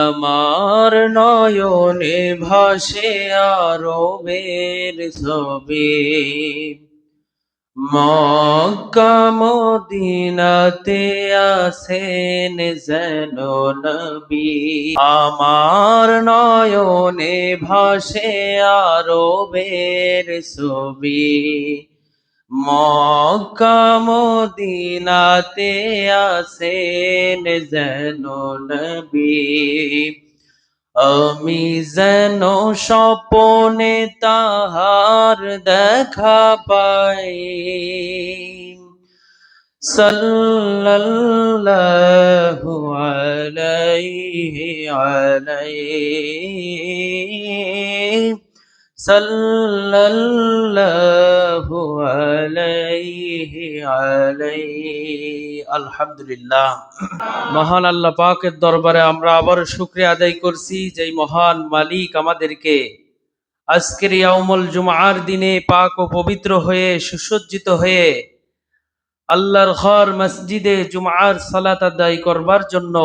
আমার নয়নে ভাসে আরবের ছবি, মক্কা মদিনাতে আছেন যেন নবী। আমার নয়নে ভাসে আরবের ছবি, মক্কা মদিনাতে আছেন যেন নবী। আমি যেন স্বপনে তাহার দেখা পাই, সাল্লাল্লাহু আলাইহি সাল্লাল্লাহু আলাইহি। আলহামদুলিল্লাহ। মহান আল্লাহ পাকের দরবারে আমরা আবার শুকরিয়া আদায় করছি যে মহান মালিক আমাদেরকে আজকের ইয়াউমুল জুমআর দিনে পাক ও পবিত্র হয়ে সুসজ্জিত হয়ে আল্লাহর ঘর মসজিদে জুমআর সালাত আদায় করবার জন্য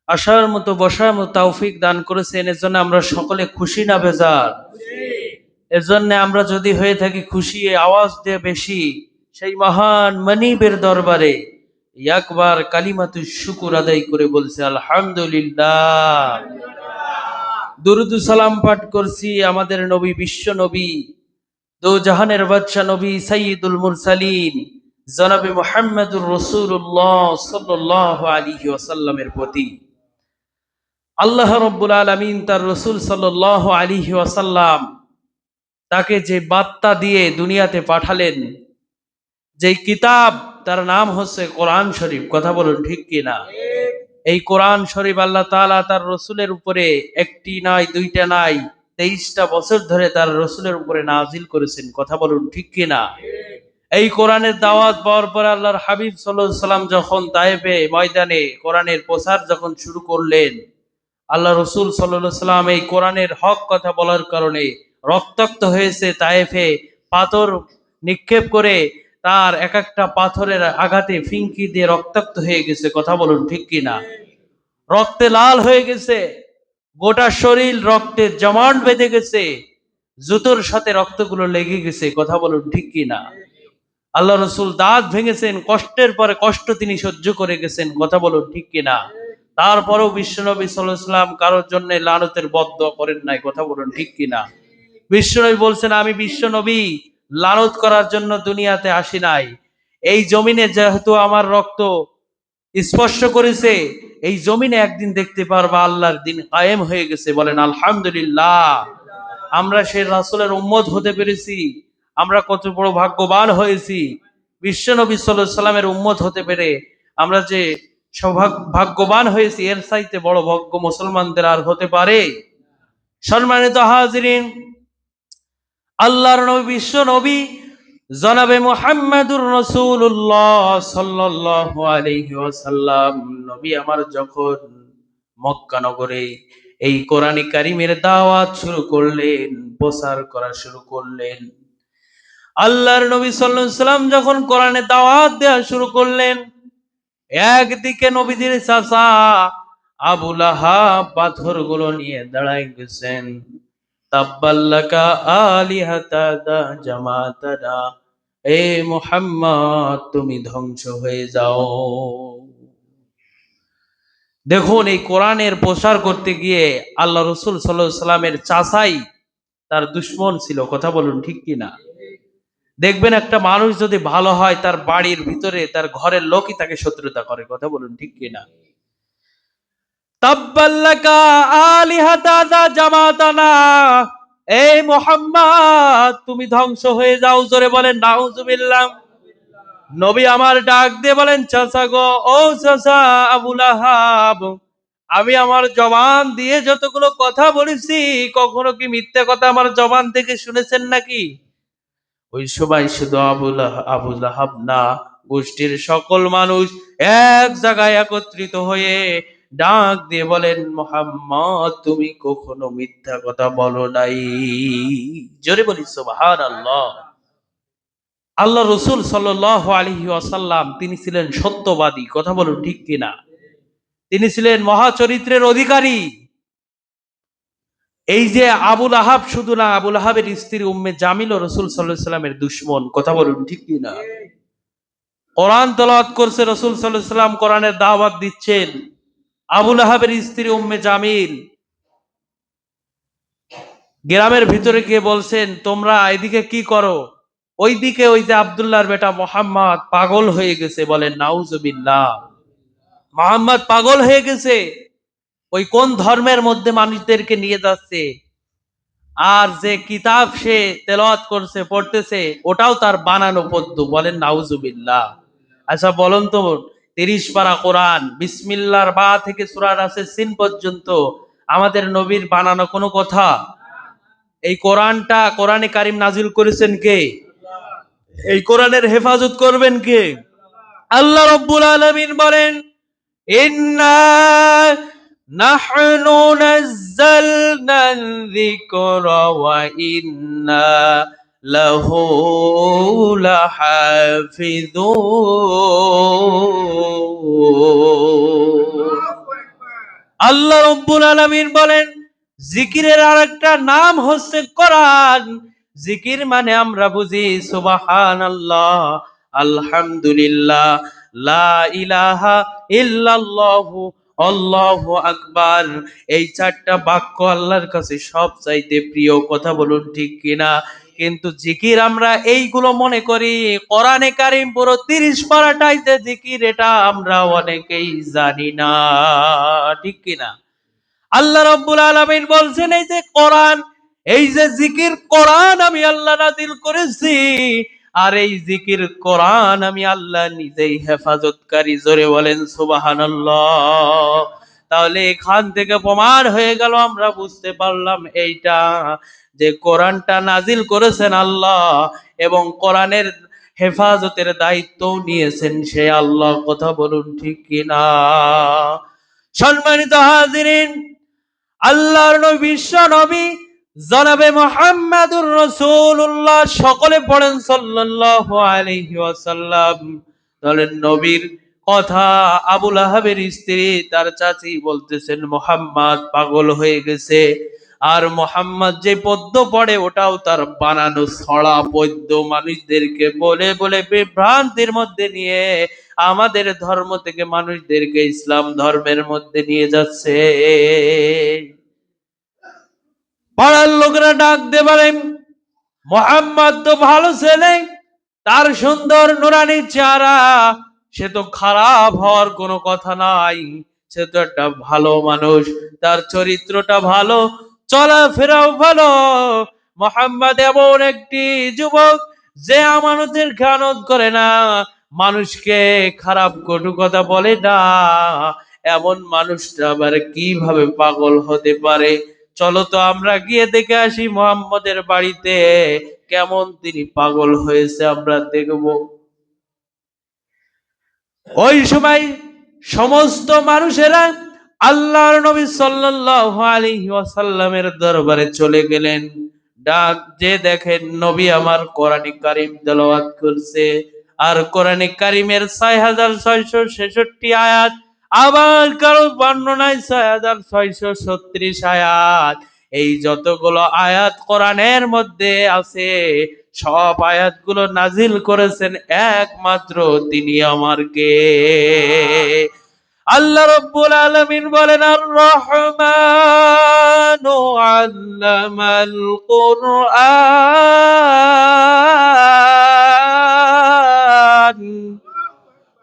আসার মতো বসার মতো তৌফিক দান করেছেন। এজন্য আমরা সকলে খুশি না বেজার? এজন্য আমরা যদি হয়ে থাকি খুশি, আওয়াজ দিয়ে বেশি সেই মহান মনিবের দরবারে একবার কালিমাতুশ শুকুর আদায় করে বলছে আলহামদুলিল্লাহ। দুরুদ সালাম পাঠ করছি আমাদের নবী, বিশ্ব নবী, দো জাহানের বাদশা নবী সাইয়্যিদুল মুরসালিন জনাবে মুহাম্মদুর রাসূলুল্লাহ সাল্লাল্লাহু আলাইহি ওয়াসাল্লামের প্রতি। আল্লাহ রাব্বুল আলামিন তার রাসূল সাল্লাল্লাহু আলাইহি ওয়াসাল্লাম তাকে যে বার্তা দিয়ে দুনিয়াতে পাঠালেন, যেই কিতাব, তার নাম হচ্ছে কোরআন শরীফ। কথা বলুন ঠিক কিনা? এই কোরআন শরীফ আল্লাহ তাআলা তার রসুলের উপরে একটি নয়, দুইটা নাই, 23টা বছর ধরে তার রসুলের উপরে নাজিল করেছেন। কথা বলুন ঠিক কিনা? এই কোরআনের দাওয়াত পাওয়ার পর আল্লাহর হাবিব সাল্লাল্লাহু আলাইহি সাল্লাম যখন তায়েফে ময়দানে কোরআনের প্রচার যখন শুরু করলেন, আল্লাহ রসুল সাল্লাল্লাহু আলাইহি সাল্লাম এই কোরআনের হক কথা বলার কারণে রক্তাক্ত হয়েছে। তায়েফে পাথর নিক্ষেপ করে তার এক একটা পাথরের আঘাতে ফিঙ্কি দিয়ে রক্তাক্ত হয়ে গেছে। কথা বলুন ঠিক কিনা? রক্তে লাল হয়ে গেছে, গোটা শরীর রক্তে জমাট বেঁধে গেছে, জুতোর সাথে রক্তগুলো লেগে গেছে। কথা বলুন ঠিক কিনা? আল্লাহ রসুল দাঁত ভেঙেছেন, কষ্টের পরে কষ্ট তিনি সহ্য করে গেছেন। কথা বলুন ঠিক কিনা? তারপরেও বিশ্বনবী সাল্লাল্লাহু আলাইহি ওয়াসাল্লাম কারোর জন্য লানতের বদদোয়া করেন নাই। কথা বলুন ঠিক কিনা? বিশ্বনবী বলছেন, আমি বিশ্বনবী লানত করার জন্য দুনিয়াতে আসি নাই। এই জমিনে যেহেতু আমার রক্ত স্পর্শ করেছে, এই জমিনে একদিন দেখতে পারবা আল্লাহর দিন কায়েম হয়ে গেছে। বলেন আলহামদুলিল্লাহ। আমরা সেই রাসূলের উম্মত হতে পেরেছি, আমরা কত বড় ভাগ্যবান হয়েছি। বিশ্বনবী সাল্লাল্লাহু আলাইহি সাল্লামের উম্মত হতে পেরে আমরা যে ভাগ্যবান হয়েছি, এর চাইতে বড় ভাগ্য মুসলমানদের আর হতে পারে? সম্মানিত হাজিরিন, আল্লাহর নবী, বিশ্ব নবী জনাবে মুহাম্মদুর রাসূলুল্লাহ সাল্লাল্লাহু আলাইহি ওয়াসাল্লাম নবী আমার যখন মক্কা নগরে এই কোরআনে কারিমের দাওয়াত শুরু করলেন, প্রচার করা শুরু করলেন, আল্লাহর নবী সাল্লাল্লাহু আলাইহি সাল্লাম যখন কোরআনে দাওয়াত দেওয়া শুরু করলেন, একদিকে নবীদের চাচা আবু লাহাব পাথরগুলো নিয়ে দাঁড়ায় গেছেন, তাব্বাল্লাকা আলিহাতা জামাতানা, এ মুহাম্মদ তুমি ধ্বংস হয়ে যাও। দেখুন, এই কোরআনের প্রচার করতে গিয়ে আল্লাহ রসুল সাল্লাল্লাহু আলাইহি সাল্লামের চাচাই তার দুশমন ছিল। কথা বলুন ঠিক কিনা? দেখবেন একটা মানুষ যদি ভালো হয়, তার বাড়ির ভিতরে তার ঘরের লোকই তাকে শত্রুতা করে। কথা বলুন ঠিক কিনা? তাব্বাল্লাকা আলিহাতা জামাতানা, এই মুহাম্মদ তুমি ধ্বংস হয়ে যাও। জোরে বলেন নাউজুবিল্লাহ। নবী আমার ডাক দিয়ে বলেন, চাচা গো, ও চাচা আবু লাহাব, আমি আমার জবান দিয়ে যতগুলো কথা বলেছি, কখনো কি মিথ্যা কথা আমার জবান থেকে শুনেছেন নাকি? ওই সময় শুধু আবু লাহাব না, গোষ্ঠীর সকল মানুষ এক জায়গায় একত্রিত হয়ে ডাক দিয়ে বলেন, মুহাম্মদ তুমি কখনো মিথ্যা কথা বলো নাই। জোরে বলি সুবহানাল্লাহ। আল্লাহ রসুল সাল্লাল্লাহু আলাইহি ওয়াসাল্লাম তিনি ছিলেন সত্যবাদী। কথা বলুন ঠিক কিনা? তিনি ছিলেন মহাচরিত্রের অধিকারী। এই যে আবুল আহাব শুধু না, আবুল আহাবের স্ত্রী উম্মে জামিল ও রসুল সাল্লাল্লাহু আলাইহি সাল্লামের দুশমন। কথা বলুন ঠিক কি না? কোরআন তেলাওয়াত করছে, রসুল সাল্লাল্লাহু আলাইহি সাল্লাম কোরআনের দাওয়াত দিচ্ছেন। আবুল আহাবের স্ত্রী উম্মে জামিল গ্রামের ভিতরে গিয়ে বলছেন, তোমরা এদিকে কি করো? ওইদিকে ওই যে আব্দুল্লাহর বেটা মোহাম্মদ পাগল হয়ে গেছে। বলেন নাউজুবিল্লাহ। মোহাম্মদ পাগল হয়ে গেছে। ওই কোন ধর্মের মধ্যে মানুষদেরকে নিয়ে যাচ্ছে, আর যে কিতাব সে তেলাওয়াত করছে, পড়তেছে, ওটাও তার বানানো পদ্য। বলেন নাউজুবিল্লাহ। আচ্ছা বলুন তো, 30 পারা কোরআন, বিসমিল্লাহর বা থেকে সূরা নাসের সিন পর্যন্ত আমাদের নবীর বানানো কোনো কথা? এই কোরআনটা, কোরআনে কারিম নাজিল করেছেন কে? এই কোরআনের হেফাজত করবেন কে? আল্লাহ রাব্বুল আলামিন বলেন, ইন্না নাহনু নাযালনা যিকরা ওয়া ইন্না লাহু লাহাফিজুন। আল্লাহ রাব্বুল আলামিন বলেন, জিকিরের আরেকটা নাম হচ্ছে কোরআন। জিকির মানে আমরা বুঝি সুবহানাল্লাহ, আলহামদুলিল্লাহ, লা ইলাহা ইল্লাল্লাহু, আল্লাহু আকবার। এই চারটা বাক্য আল্লাহর কাছে সব চাইতে প্রিয়। কথা বলুন ঠিক কিনা? কিন্তু জিকির আমরা এইগুলো মনে করি, কোরআনে কারিম পুরো 30 পারাটাই যে জিকির, এটা আমরা অনেকেই জানি না। ঠিক কিনা? আল্লাহ রাব্বুল আলামিন বলছেন, এই যে কোরআন, এই যে জিকির, কোরআন আমি আল্লাহ নাযিল করেছি, আর এই জিকির কোরআন আমি আল্লাহ নিজেই হেফাজতকারী। জোরে বলেন সুবহানাল্লাহ। তাহলে এখান থেকে প্রমাণ হয়ে গেল, আমরা বুঝতে পারলাম এইটা, যে কোরআনটা নাজিল করেছেন আল্লাহ, এবং কোরআনের হেফাজতের দায়িত্ব নিয়েছেন সে আল্লাহ। কথা বলুন ঠিক কিনা? সম্মানিত হাজিরিন, আল্লাহর নবী, বিশ্ব নবী জনাবে মুহাম্মাদুর রাসূলুল্লাহ, সকলে পড়েন সাল্লাল্লাহু আলাইহি ওয়াসাল্লাম। বলেন নবীর কথা আবুল আহাবের স্ত্রী, তার চাচি বলতেছেন মুহাম্মদ পাগল হয়ে গেছে। আর মুহাম্মদ যে পদ্য পড়ে ওটাও তার বানানো ছড়া পদ্য, মানুষদেরকে বলে বলে বিভ্রান্তির মধ্যে নিয়ে আমাদের ধর্ম থেকে মানুষদেরকে ইসলাম ধর্মের মধ্যে নিয়ে যাচ্ছে। পাড়ার লোকেরা ডাক দে পারে, মোহাম্মদ তো ভালো ছেলে, তার সুন্দর নুরানি চেহারা, সে তো খারাপ হওয়ার কোনো কথা নাই, সে তো একটা ভালো মানুষ, তার চরিত্রটা ভালো, চলাফেরাও ভালো। মোহাম্মদ এমন একটি যুবক যে আমানতের খেয়ানত করে না, মানুষকে খারাপ কটু কথা বলে না। এমন মানুষটা আবার কিভাবে পাগল হতে পারে? চলো তো আমরা গিয়ে দেখে আসি মোহাম্মদের বাড়িতে কেমন তিনি পাগল হয়েছে, আমরা দেখব। ওই সময় সমস্ত মানুষেরা আল্লাহর নবী সাল্লাল্লাহু আলাইহি ওয়াসাল্লামের দরবারে চলে গেলেন। ডাক যে দেখেন নবী আমার কোরআনে কারিম তেলাওয়াত করছে, আর কোরআনে কারিমের 6666 আয়াত, আবার কারো বর্ণনায় 6636 আয়াত। এই যতগুলো আয়াত কোরআনের মধ্যে আছে, সব আয়াতগুলো নাজিল করেছেন একমাত্র তিনি আমার কে? আল্লাহ রাব্বুল আলামিন বলেন, আর রহমানু আল্লামাল কুরআন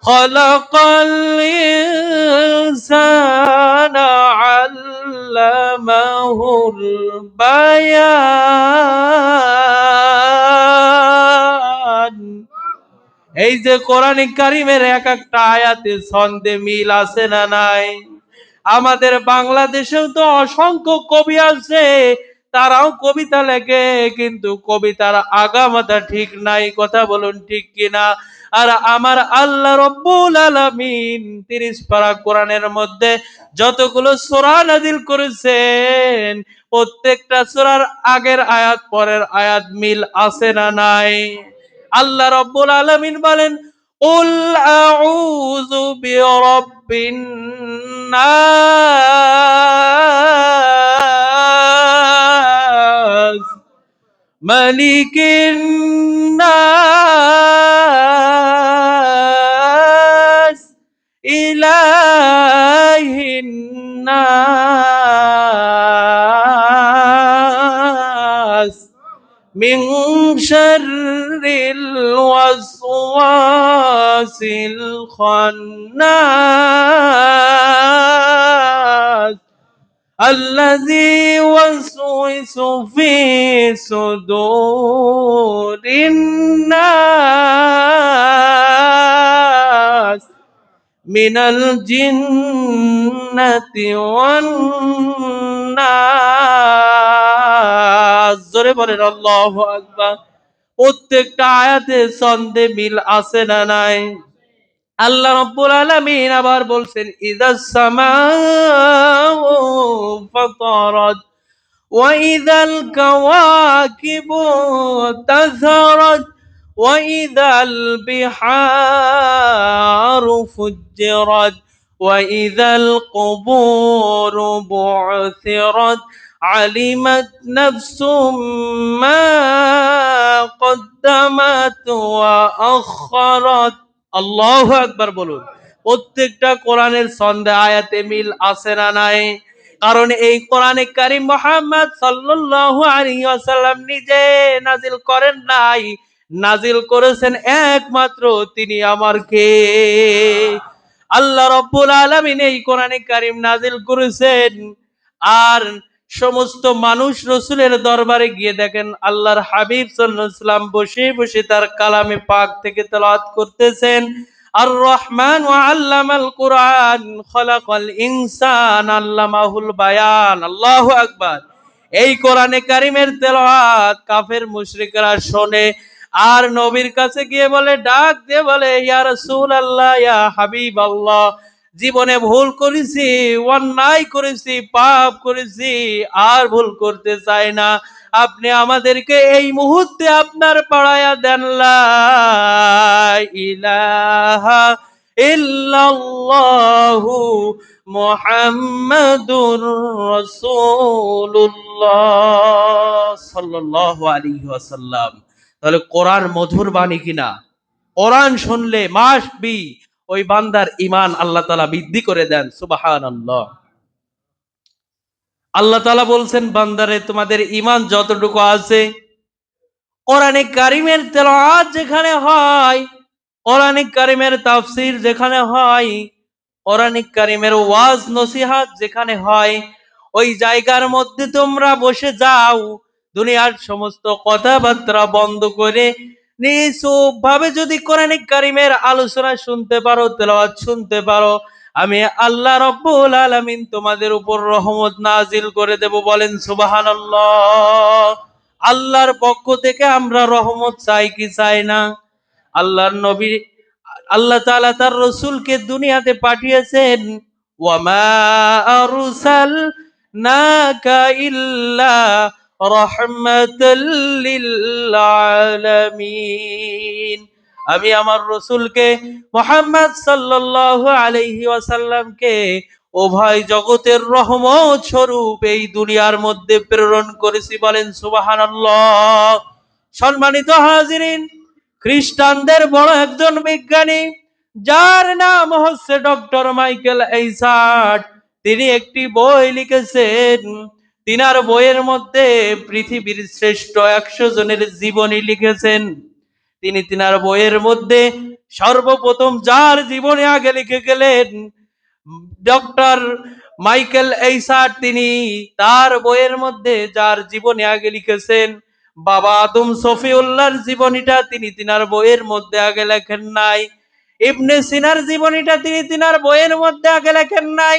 খালাকাল ইনসানা আল্লামাহুল বায়ান। এই যে কোরআনে কারিমের এক একটা আয়াতে ছন্দে মিল আছে না নাই? আমাদের বাংলাদেশেও তো অসংখ্য কবি আছে, তারাও কবিতা লেখে, কিন্তু কবিতার আগামাথা ঠিক নাই। কথা বলুন ঠিক কিনা? আর আমার আল্লাহ রব্বুল আলামিন 30 পারা কোরআনের মধ্যে যতগুলো সূরা নাযিল করেছেন, প্রত্যেকটা সূরার আগের আয়াত পরের আয়াত মিল আছে না নাই? আল্লাহ রাব্বুল আলামিন বলেন, قل أعوذ برب الناس ملك الناس إله الناس من شر الوسواس الخناس الذي يوسوس في صدور الناس من الجنة والناس জোরে বলেন আল্লাহু আকবার। প্রত্যেকটা আয়াতে ছন্দে মিল আছে না নাই? আল্লাহ রাব্বুল আলামিন আবার বলছেন ইযাস সামাউ ফাতারাত وإذا الكواكب انتثرت وإذا البحار فجرت وإذا القبور بعثرت علمت نفس ما قدمت وأخرت আল্লাহু আকবার বলুন। প্রত্যেকটা কোরআনের ছন্দে আয়াতে মিল আছে না নাই? কারণ এই কোরআনে কারীম মুহাম্মদ সাল্লাল্লাহু আলাইহি ওয়াসাল্লাম নিজে নাজিল করেন নাই, নাজিল করেছেন একমাত্র তিনি আমার কে? আল্লাহ রাব্বুল আলামিন এই কোরআনে কারীম নাজিল করেছেন। আর সমস্ত মানুষ রসুলের দরবারে গিয়ে দেখেন আল্লাহর হাবিব সাল্লাল্লাহু আলাইহি ওয়াসাল্লাম বসে বসে তার কালামে পাক থেকে তেলাওয়াত করতেছেন। আর রহমান ওয়া আল্লামাল কুরআন খলাকাল ইনসান আল্লামাহুল বায়ান। আল্লাহু আকবার। এই কোরআনে কারীমের তেলাওয়াত কাফের মুশরিকরা শোনে আর নবীর কাছে গিয়ে বলে, ডাক দিয়ে বলে, ইয়া রাসূলুল্লাহ, ইয়া হাবিবাল্লাহ, জীবনে ভুল করেছি, অন্যায় করেছি, পাপ করেছি, আর ভুল করতে চাই না। আপনি আমাদেরকে এই মুহূর্তে আপনার পড়ায়া দেন লা ইলাহা ইল্লাল্লাহু মুহাম্মাদুর রাসূলুল্লাহ সাল্লাল্লাহু আলাইহি ওয়াসাল্লাম। তাহলে কোরআন মধুর বাণী কিনা? কোরআন শুনলে মাস বি ওই বান্দার ঈমান আল্লাহ তাআলা বৃদ্ধি করে দেন। সুবহানাল্লাহ। আল্লাহ তাআলা বলছেন, বান্দারে তোমাদের ঈমান যতটুকু আছে, কোরআনে কারীমের তেলাওয়াত যেখানে হয়, কোরআনে কারীমের তাফসীর যেখানে হয়, কোরআনে কারীমের ওয়াজ নসিহত যেখানে হয়, ওই জায়গার মধ্যে তোমরা বসে যাও। দুনিয়ার সমস্ত কথাবার্তা বন্ধ করে নিচুপ ভাবে যদি কোরআনে কারীমের আলোচনা শুনতে পারো, তেলাওয়াত শুনতে পারো, আমি আল্লাহ রাব্বুল আলামিন তোমাদের উপর রহমত নাজিল করে দেব। বলেন সুবহানাল্লাহ। আল্লাহর পক্ষ থেকে আমরা রহমত চাই কি চাই না? আল্লাহর নবী, আল্লাহ তাআলা তার রাসূলকে দুনিয়াতে পাঠিয়েছেন, ওয়ামা আরসালনাকা ইল্লা রাহমাতাল লিল আলামিন। আমি আমার রাসূলকে মুহাম্মদ সাল্লাল্লাহু আলাইহি ওয়াসাল্লামকে উভয় জগতের রহমত স্বরূপ এই দুনিয়ার মধ্যে প্রেরণ করেছি। বলেন সুবহানাল্লাহ। সম্মানিত হাজিরিন, খ্রিস্টানদের বড় একজন বিজ্ঞানী যার নাম হচ্ছে ডক্টর মাইকেল এইসার্ট, তিনি একটি বই লিখেছেন। তিনার বইয়ের মধ্যে পৃথিবীর শ্রেষ্ঠ 100 জনের জীবনী লিখেছেন। তিনি তিনার বইয়ের মধ্যে সর্বপ্রথম যার জীবনী আগে লিখে গেলেন ডক্টর মাইকেল এইসার্ট, তিনি তার বইয়ের মধ্যে যার জীবনী আগে লিখেছেন বাবা আদম সফিউল্লাহর জীবনীটা তিনি তিনার বইয়ের মধ্যে আগে লেখেন নাই। ইবনে সিনার জীবনীটা তিনি তিনার বইয়ের মধ্যে আগে লেখেন নাই।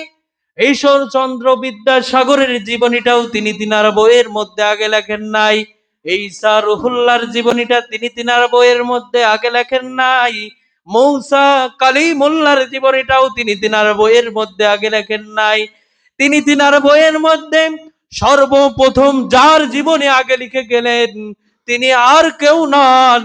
ঈশ্বরচন্দ্র বিদ্যাসাগরের জীবনীটাও তিনি তিনার বইয়ের মধ্যে আগে লেখেন নাই। ঈসা রুহুল্লাহর জীবনীটা তিনি তিনার বইয়ের মধ্যে আগে লেখেন নাই। মূসা কালিমুল্লাহর জীবনীটাও তিনি তিনার বইয়ের মধ্যে আগে লেখেন নাই। তিনি তিনার বইয়ের মধ্যে সর্বপ্রথম যার জীবনী আগে লিখে গেলেন তিনি আর কেউ নন,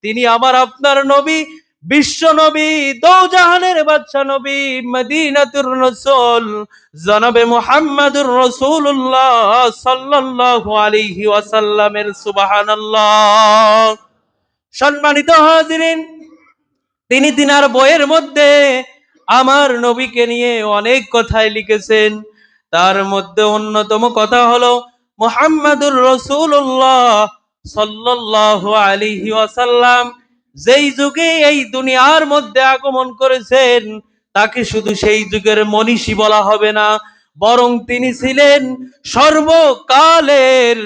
তিনি আমার আপনার নবী বিশ্ব নবী, দোজাহানের বাদশা নবী, মদিনাতুর রাসূল জনাবে মুহাম্মদুর রাসূলুল্লাহ সাল্লাল্লাহু আলাইহি ওয়াসাল্লামের সুবহানাল্লাহ। সম্মানিত হাজিরিন, তিনি তিনার বইয়ের মধ্যে আমার নবীকে নিয়ে অনেক কথাই লিখেছেন। তার মধ্যে অন্যতম কথা হলো মুহাম্মাদুর রাসূলুল্লাহ সাল্লাল্লাহু আলাইহি ওয়াসাল্লাম যেই যুগে এই দুনিয়ার মধ্যে আগমন করেছেন, তাকে শুধু সেই যুগের মনীষী বলা হবে না, বরং তিনি ছিলেন সর্বকালের,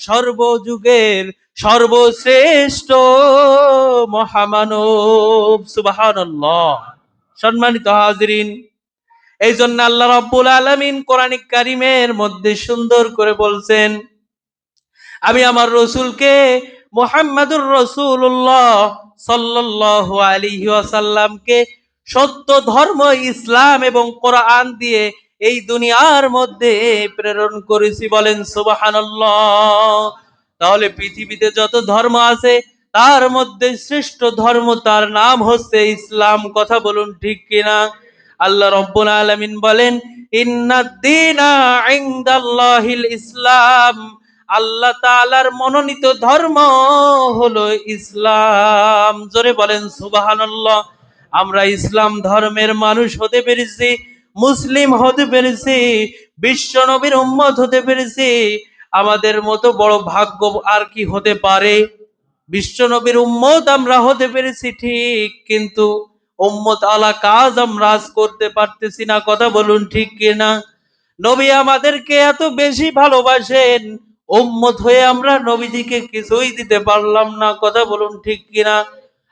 সর্বযুগের সর্বশ্রেষ্ঠ মহামানব। সুবহানাল্লাহ। সম্মানিত হাজিরিন, এই জন্য আল্লাহ রাব্বুল আলামিন কোরআনিক কারিমের মধ্যে সুন্দর করে বলছেন, আমি আমার রসুলকে মুহাম্মাদুর রাসূলুল্লাহ সাল্লাল্লাহু আলাইহি ওয়াসাল্লামকে সত্য ধর্ম ইসলাম এবং কোরআন দিয়ে এই দুনিয়ার মধ্যে প্রেরণ করেছি। বলেন সুবহানাল্লাহ। তাহলে পৃথিবীতে যত ধর্ম আছে তার মধ্যে শ্রেষ্ঠ ধর্ম, তার নাম হচ্ছে ইসলাম। কথা বলুন ঠিক কিনা? আল্লাহ রাব্বুল আলামিন বলেন, ইন্নাদ-দীনা ইনদাল্লাহিল ইসলাম, আল্লাহ তাআলার মনোনীত ধর্ম হলো ইসলাম। জোরে বলেন সুবহানাল্লাহ। আমরা ইসলাম ধর্মের মানুষ হতে পেরেছি, মুসলিম হতে পেরেছি, বিশ্ব নবীর উম্মত হতে পেরেছি। আমাদের মতো বড় ভাগ্য আর কি হতে পারে? বিশ্ব নবীর উম্মত আমরা হতে পেরেছি ঠিক, কিন্তু উম্মত আলা কাজ আমরা আজ করতে পারতেছি না। কথা বলুন ঠিক কিনা? নবী আমাদেরকে এত বেশি ভালোবাসেন, উম্মত হয়ে আমরা নবীজিকে কিছুই দিতে পারলাম না। কথা বলুন ঠিক কিনা?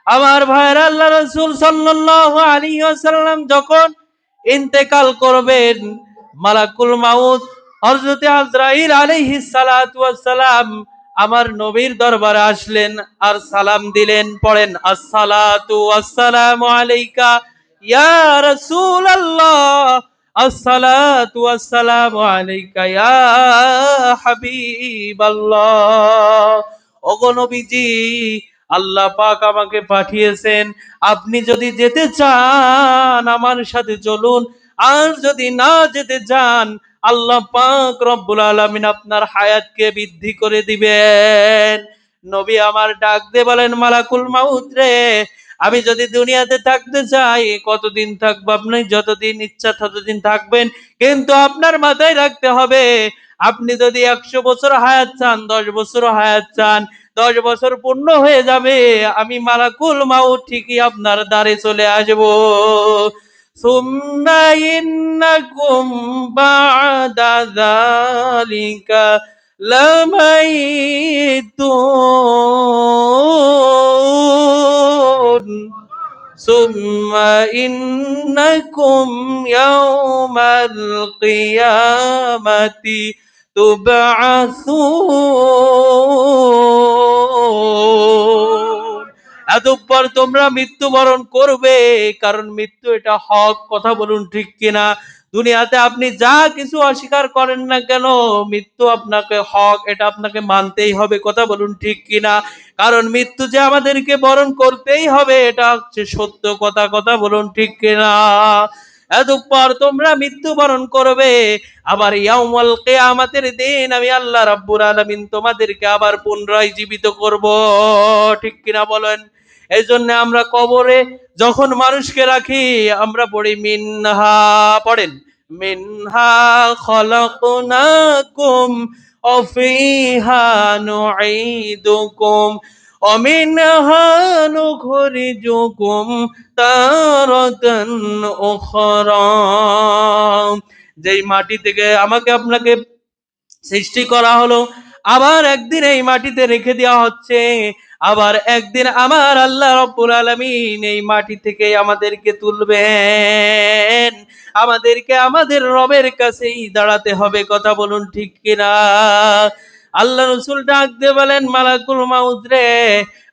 আমার ভাইরা, আল্লাহ রাসূল সাল্লাল্লাহু আলাইহি ওয়াসাল্লাম যখন ইন্তেকাল করবেন, মালাকুল মাউত হযরতে আজরাইল আলাইহিস সালাতু ওয়াস সালাম আমার নবীর দরবারে আসলেন আর সালাম দিলেন। পড়েন, আসসালাতু ওয়াসসালামু আলাইকা ইয়া রাসূলুল্লাহ, আসসালাতু ওয়াসসালামু আলাইকা ইয়া হাবিবাল্লাহ। ওগো নবীজি, আল্লাহ পাক আমাকে পাঠিয়েছেন, আপনি যদি যেতে চান আমার সাথে চলুন, আর যদি না যেতে চান আল্লাহ পাক রব্বুল আলামিন আপনার হায়াতকে বৃদ্ধি করে দিবেন। নবী আমার ডাক দিয়ে বলেন, মালাকুল মাউত রে, আমি যদি দুনিয়াতে থাকতে চাই, কতদিন থাকবো? আপনি যতদিন ইচ্ছা ততদিন থাকবেন, কিন্তু আপনার মাথায় রাখতে হবে, আপনি যদি 100 বছর হায়াত চান, 10 বছর হায়াত চান, 10 বছর পূর্ণ হয়ে যাবে, আমি মালাকুল মাউত ঠিকই আপনার দ্বারে চলে আসবো। সুম্মা ইন্নাকুম বা'দা যালিকা লামাইতুন, সুম্মা ইন্নাকুম ইয়াওমাল কিয়ামাতি তুবআসুন। এতঃপর তোমরা মৃত্যুবরণ করবে, কারণ মৃত্যু এটা হক। কথা বলুন ঠিক কিনা? দুনিয়াতে আপনি যা কিছু অস্বীকার করেন না কেন, মৃত্যু আপনাকে হক, এটা আপনাকে মানতেই হবে। কথা বলুন ঠিক কিনা? কারণ মৃত্যু যে আমাদেরকে বরণ করতেই হবে, এটা হচ্ছে সত্য কথা। কথা বলুন ঠিক কিনা? এতঃপর তোমরা মৃত্যুবরণ করবে, আবার ইয়াউমুল কিয়ামতের দিন আমি আল্লাহ রাব্বুল আলামিন তোমাদেরকে আবার পুনরায় জীবিত করব। ঠিক কিনা বলেন? এই জন্য আমরা কবরে যখন মানুষকে রাখি আমরা পড়ি মিনহা, পড়েন, মিনহা খলাকনাকুম ওয়া ফিহা নুঈদুকুম ওয়া মিনহা নুখরিজুকুম তারাতান উখরা। যেই মাটি থেকে আমাকে আপনাকে সৃষ্টি করা হলো, আবার একদিন এই মাটিতে রেখে দেওয়া হচ্ছে, আবার একদিন আমার আল্লাহ রাব্বুল আলামিন এই মাটি থেকে আমাদেরকে তুলবেন, আমাদেরকে আমাদের রবের কাছেই দাঁড়াতে হবে। কথা বলুন ঠিক কিনা? আল্লাহ রাসূল ডাক দিয়ে বলেন, মালাকুল মাউত রে,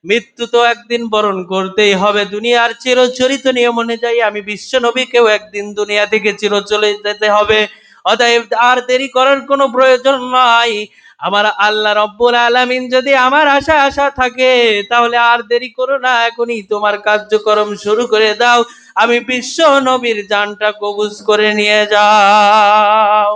মৃত্যু তো একদিন বরণ করতেই হবে। দুনিয়ার চিরচরিত নিয়ম অনুযায়ী আমি বিশ্ব নবীকেও একদিন দুনিয়া থেকে চির চলে যেতে হবে। অতএব আর দেরি করার কোনো প্রয়োজন নাই। আমার আল্লাহ রব্বুল আলামিন যদি আমার আশা থাকে তাহলে আর দেরি করো না, এখনই তোমার কার্যক্রম শুরু করে দাও, আমি বিশ্ব নবীর জানটা কবুজ করে নিয়ে যাও।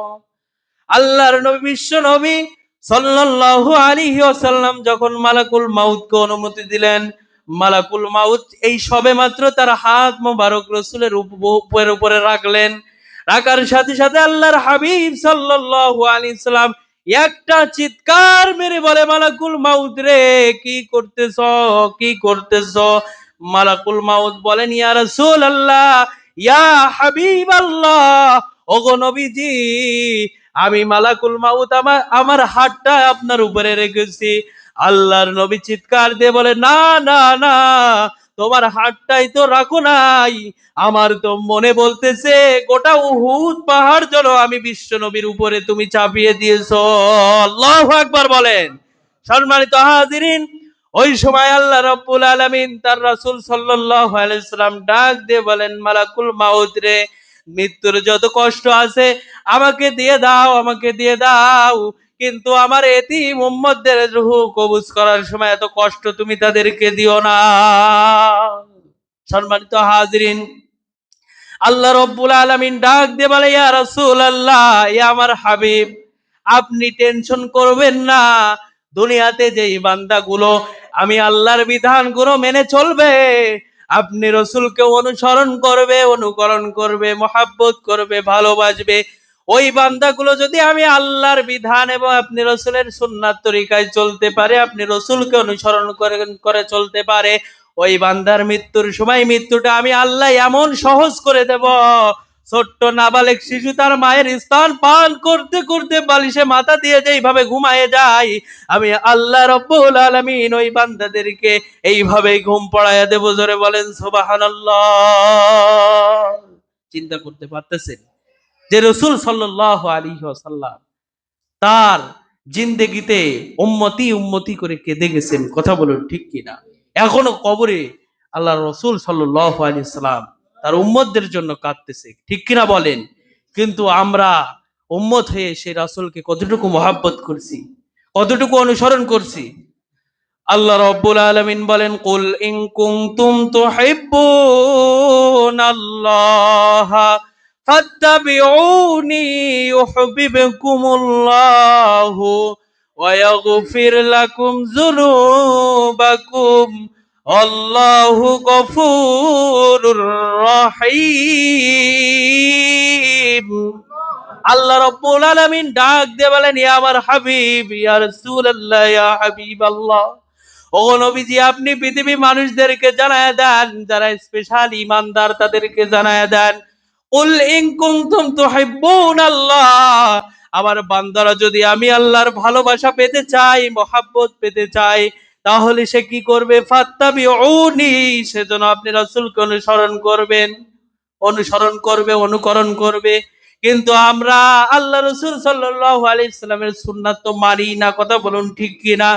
আল্লাহর নবী বিশ্ব নবী সাল্লাল্লাহু আলাইহি ওয়াসাল্লাম যখন মালাকুল মাউতকে অনুমতি দিলেন, মালাকুল মাউত এই সবে মাত্র তার হাত মোবারক রাসূলের উপরে রাখলেন। রাখার সাথে সাথে আল্লাহর হাবিব সাল্লাল্লাহু আলাইহি সাল্লাম একটা চিৎকার মেরে বলে, মালাকুল মাউত রে, কি করতেছ, কি করতেছ? মালাকুল মাউত বলেন, ইয়া রাসূলুল্লাহ, ইয়া হাবিবাল্লাহ, ওগো নবীজি, আমি মালাকুল মাউত আমার হাতটা আপনার উপরে রেখেছি। আল্লাহর নবী চিৎকার দিয়ে বলে, না না না, তোমার হাতটাই তো রাখো নাই, আমার তো মনে বলতেছে গোটা উহুদ পাহাড় যেন আমি বিশ্ব নবীর উপরে তুমি চাপিয়ে দিয়েছো। আল্লাহু আকবার বলেন। সম্মানিত হাজিরিন, ওই সময় আল্লাহ রাব্বুল আলামিন তার রাসূল সাল্লাল্লাহু আলাইহি সাল্লাম ডাক দিয়ে বলেন, মালাকুল মাউত রে, মৃত্যুর যত কষ্ট আছে আমাকে দিয়ে দাও, আমাকে দিয়ে দাও, কিন্তু আমার এতিম উম্মতদের রূহ কবজ করার সময় এত কষ্ট তুমি তাদেরকে দিও না। সম্মানিত হাজিরিন, আল্লাহ রব্বুল আলামিন ডাক দিয়ে বলে, ইয়া রাসূলুল্লাহ, ইয়া আমার হাবিব, আপনি টেনশন করবেন না, দুনিয়াতে যেই বান্দাগুলো আমি আল্লাহর বিধানগুলো মেনে চলবে, আপনি রসুলকে অনুসরণ করবে, অনুকরণ করবে, মহাব্বত করবে, ভালোবাসবে, ওই বান্দাগুলো যদি আমি আল্লাহর বিধান এবং আপনি রসুলের সুন্নাত তরিকায় চলতে পারে, আপনি রসুলকে অনুসরণ করে চলতে পারে, ওই বান্দার মৃত্যুর সময় মৃত্যুটা আমি আল্লাহ এমন সহজ করে দেব, ছোট্ট নাবালেক শিশু তার মায়ের স্তন পান করতে করতে বালিশে মাথা দিয়ে যেইভাবে ঘুমায়ে যায়, আমি আল্লাহ রব্বুল আলামিন ওই বান্দাদেরকে এইভাবে ঘুম পড়াইয়া দেব। জোরে বলেন সুবহানাল্লাহ। চিন্তা করতে পারতেছেন যে রাসূল সাল্লাল্লাহু আলাইহি ওয়াসাল্লাম তার জিন্দেগিতে উম্মতি উম্মতি করে কেঁদে গেছেন, কথা বলুন ঠিক কিনা? এখনো কবরে আল্লাহ রসুল সাল্লাল্লাহু আলাইহি সাল্লাম তার উম্মতদের জন্য কাঁদতেছে, ঠিক কিনা বলেন? কিন্তু আমরা উম্মত হয়ে সেই রাসূলকে কতটুকু মহাব্বত করছি, কতটুকু অনুসরণ করছি? আল্লাহ রাব্বুল আলামিন বলেন, কুল ইন কুনতুম তুহিব্বুনাল্লাহ ফাত্তাবিউনি ইউহিব্বুকুমুল্লাহু ওয়া ইয়াগফির লাকুম যুনুবাকুম আল্লাহু গফুরুর রহিম। আল্লাহ রাব্বুল আলামিন ডাক দিয়ে বলেন, ইয়া আমার হাবিব, ইয়া রাসূলুল্লাহ, ইয়া হাবিবাল্লাহ, ও নবীজি, আপনি পৃথিবীর মানুষদেরকে জানায়া দেন, যারা স্পেশাল ঈমানদার তাদেরকে জানায়া দেন, কুল ইন কুনতুম তুহিব্বুনাল্লাহ, আমার বান্দারা যদি আমি আল্লাহর ভালোবাসা পেতে চাই, মহাব্বত পেতে চাই, তাহলে সে কি করবে? ফাত্তাবিউনি, সেজন্য আপনি রাসূলকে অনুসরণ করবেন, অনুসরণ করবে, অনুকরণ করবে। কিন্তু আমরা আল্লাহ রাসূল সাল্লাল্লাহু আলাইহি সাল্লামের সুন্নাত তো মানি না, কথা বলুন ঠিক কিনা?